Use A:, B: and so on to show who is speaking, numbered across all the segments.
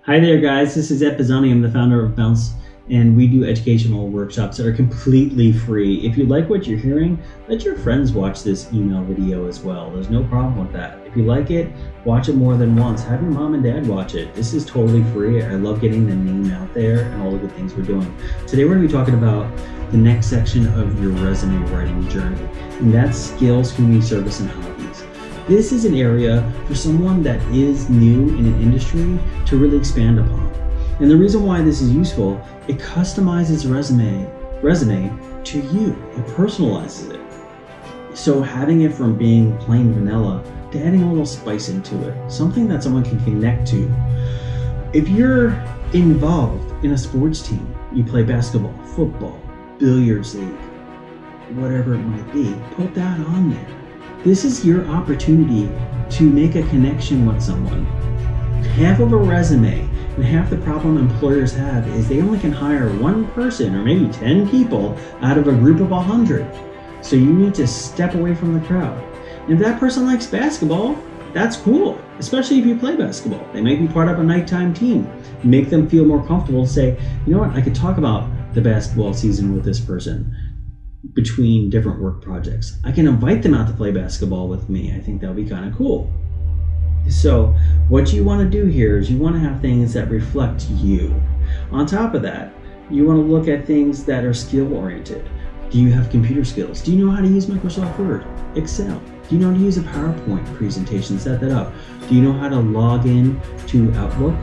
A: Hi there, guys. This is Ed Pizzoni. I'm the founder of Bounce, and we do educational workshops that are completely free. If you like what you're hearing, let your friends watch this email video as well. There's no problem with that. If you like it, watch it more than once. Have your mom and dad watch it. This is totally free. I love getting the name out there and all the good things we're doing. Today, we're going to be talking about the next section of your resume writing journey, and that's skills, community service, and hobbies. This is an area for someone that is new in an industry to really expand upon. And the reason why this is useful, it customizes resume to you. It personalizes it. So having it from being plain vanilla to adding a little spice into it, something that someone can connect to. If you're involved in a sports team, you play basketball, football, billiards league, whatever it might be, put that on there. This is your opportunity to make a connection with someone. Half of a resume and half the problem employers have is they only can hire one person or maybe 10 people out of a group of 100. So you need to step away from the crowd. And if that person likes basketball, that's cool, especially if you play basketball. They may be part of a nighttime team. Make them feel more comfortable to say, you know what, I could talk about the basketball season with this person between different work projects. I can invite them out to play basketball with me. I think that'll be kind of cool. So what you want to do here is you want to have things that reflect you. On top of that, you want to look at things that are skill oriented. Do you have computer skills? Do you know how to use Microsoft Word, Excel? Do you know how to use a PowerPoint presentation, set that up? Do you know how to log in to Outlook?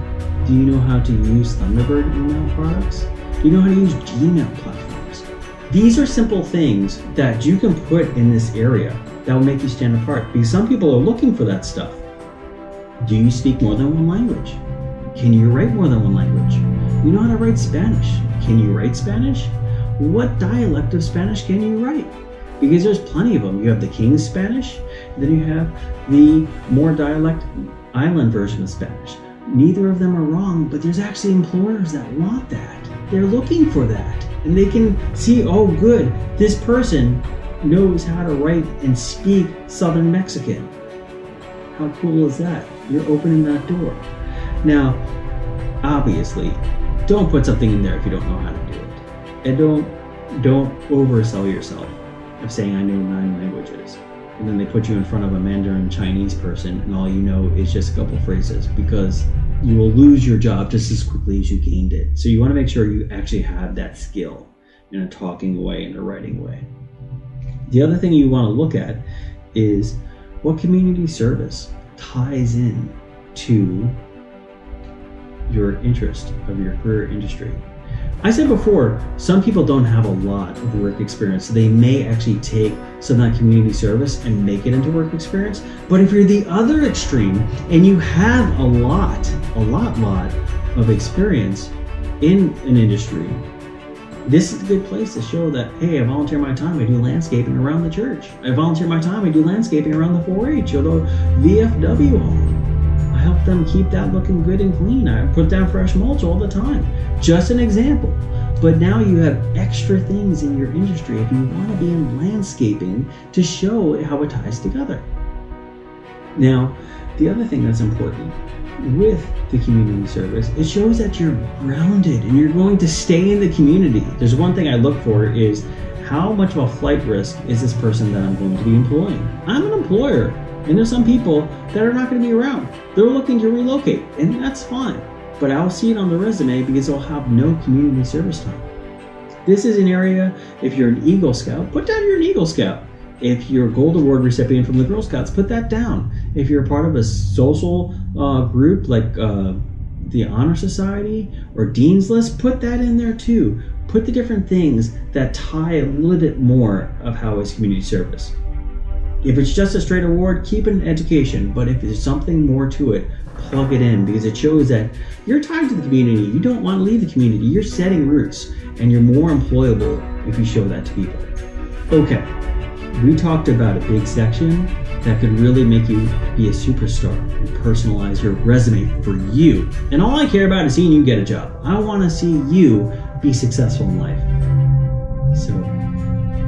A: Do you know how to use Thunderbird email products? Do you know how to use Gmail platforms? These are simple things that you can put in this area that will make you stand apart, because some people are looking for that stuff. Do you speak more than one language? Can you write more than one language? You know how to write Spanish. Can you write Spanish? What dialect of Spanish can you write? Because there's plenty of them. You have the King's Spanish, then you have the more dialect island version of Spanish. Neither of them are wrong, but there's actually employers that want that. They're looking for that. And they can see, oh good, this person knows how to write and speak Southern Mexican. How cool is that? You're opening that door. Now, obviously, don't put something in there if you don't know how to do it. And don't oversell yourself of saying I know 9 languages. And then they put you in front of a Mandarin Chinese person and all you know is just a couple phrases, because you will lose your job just as quickly as you gained it. So you want to make sure you actually have that skill in a talking way and a writing way. The other thing you want to look at is what community service ties in to your interest of your career industry. I said before, some people don't have a lot of work experience, so they may actually take some of that community service and make it into work experience. But if you're the other extreme and you have a lot of experience in an industry, this is a good place to show that, hey, I volunteer my time, I do landscaping around the church. I volunteer my time, I do landscaping around the 4-H or the VFW hall. I help them keep that looking good and clean. I put down fresh mulch all the time. Just an example. But now you have extra things in your industry if you want to be in landscaping to show how it ties together. Now, the other thing that's important with the community service, it shows that you're grounded and you're going to stay in the community. There's one thing I look for is how much of a flight risk is this person that I'm going to be employing? I'm an employer, and there's some people that are not going to be around. They're looking to relocate, and that's fine. But I'll see it on the resume because they'll have no community service time. This is an area, if you're an Eagle Scout, put down you're an Eagle Scout. If you're a Gold Award recipient from the Girl Scouts, put that down. If you're a part of a social group like the Honor Society or Dean's List, put that in there too. Put the different things that tie a little bit more of how is community service. If it's just a straight award, keep it in education. But if there's something more to it, plug it in, because it shows that you're tied to the community. You don't want to leave the community. You're setting roots, and you're more employable if you show that to people. Okay, we talked about a big section that could really make you be a superstar and personalize your resume for you. And all I care about is seeing you get a job. I want to see you be successful in life. So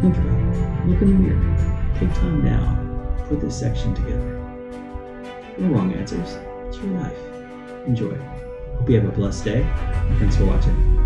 A: think about it. Look in the mirror. Take time now. Put this section together. No wrong answers. It's your life. Enjoy. Hope you have a blessed day. Thanks for watching.